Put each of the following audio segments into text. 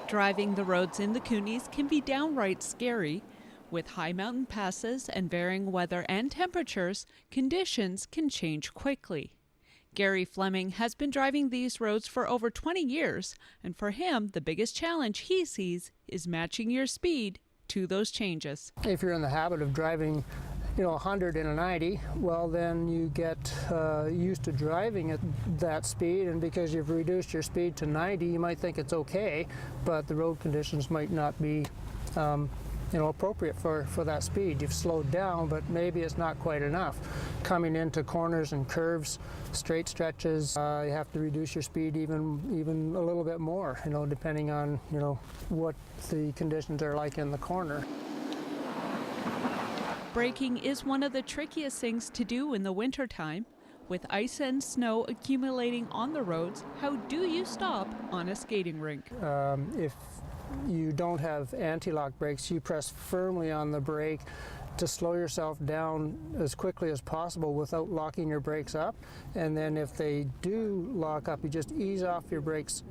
Driving the roads in the Kootenays can be downright scary. With high mountain passes and varying weather and temperatures, conditions can change quickly. Gary Fleming has been driving these roads for over 20 years, and for him, the biggest challenge he sees is matching your speed to those changes. If you're in the habit of driving 100 in a 90, well then you get used to driving at that speed, and because you've reduced your speed to 90, you might think it's okay, but the road conditions might not be appropriate for that speed. You've slowed down, but maybe it's not quite enough. Coming into corners and curves, straight stretches, you have to reduce your speed even a little bit more, depending on what the conditions are like in the corner. Braking is one of the trickiest things to do in the wintertime. With ice and snow accumulating on the roads, how do you stop on a skating rink? If you don't have anti-lock brakes, you press firmly on the brake to slow yourself down as quickly as possible without locking your brakes up. And then if they do lock up, you just ease off your brakes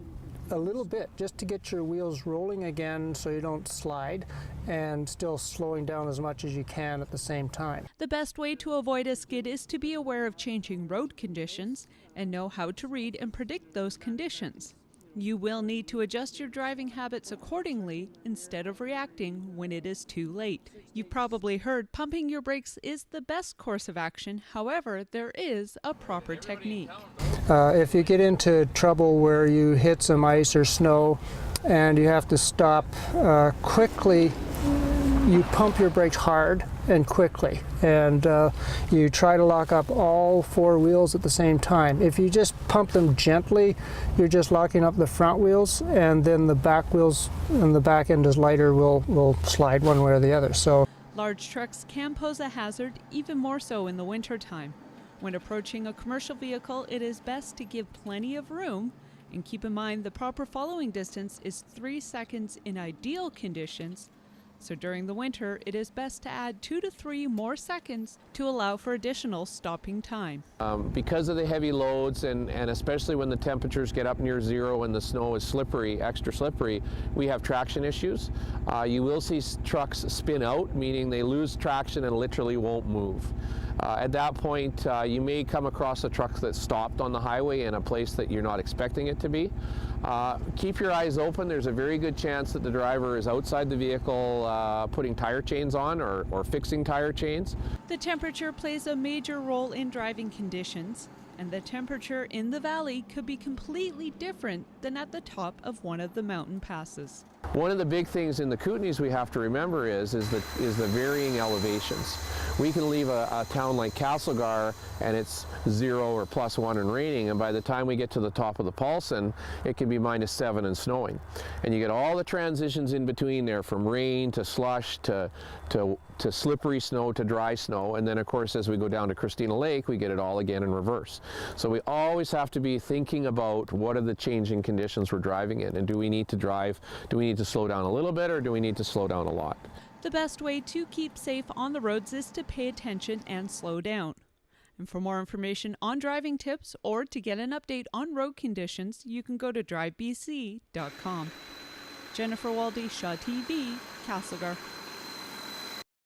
a little bit just to get your wheels rolling again so you don't slide, and still slowing down as much as you can at the same time. The best way to avoid a skid is to be aware of changing road conditions and know how to read and predict those conditions. You will need to adjust your driving habits accordingly instead of reacting when it is too late. You've probably heard pumping your brakes is the best course of action. However, there is a proper technique. If you get into trouble where you hit some ice or snow and you have to stop quickly, you pump your brakes hard and quickly, and you try to lock up all four wheels at the same time. If you just pump them gently, you're just locking up the front wheels, and then the back wheels and the back end is lighter will slide one way or the other. So large trucks can pose a hazard, even more so in the wintertime. When approaching a commercial vehicle, it is best to give plenty of room, and keep in mind the proper following distance is 3 seconds in ideal conditions. So during the winter, it is best to add 2 to 3 more seconds to allow for additional stopping time. Because of the heavy loads, and especially when the temperatures get up near zero and the snow is slippery, extra slippery, we have traction issues. You will see trucks spin out, meaning they lose traction and literally won't move. At that point, you may come across a truck that's stopped on the highway in a place that you're not expecting it to be. Keep your eyes open. There's a very good chance that the driver is outside the vehicle putting tire chains on or fixing tire chains. The temperature plays a major role in driving conditions, and the temperature in the valley could be completely different than at the top of one of the mountain passes. One of the big things in the Kootenays we have to remember is the varying elevations. We can leave a town like Castlegar and it's 0 or +1 and raining, and by the time we get to the top of the Paulson, it can be -7 and snowing. And you get all the transitions in between there, from rain to slush to slippery snow to dry snow, and then of course as we go down to Christina Lake, we get it all again in reverse. So we always have to be thinking about what are the changing conditions we're driving in, and do we need to slow down a little bit, or do we need to slow down a lot? The best way to keep safe on the roads is to pay attention and slow down. And for more information on driving tips or to get an update on road conditions, you can go to drivebc.com. Jennifer Waldie, Shaw TV, Castlegar.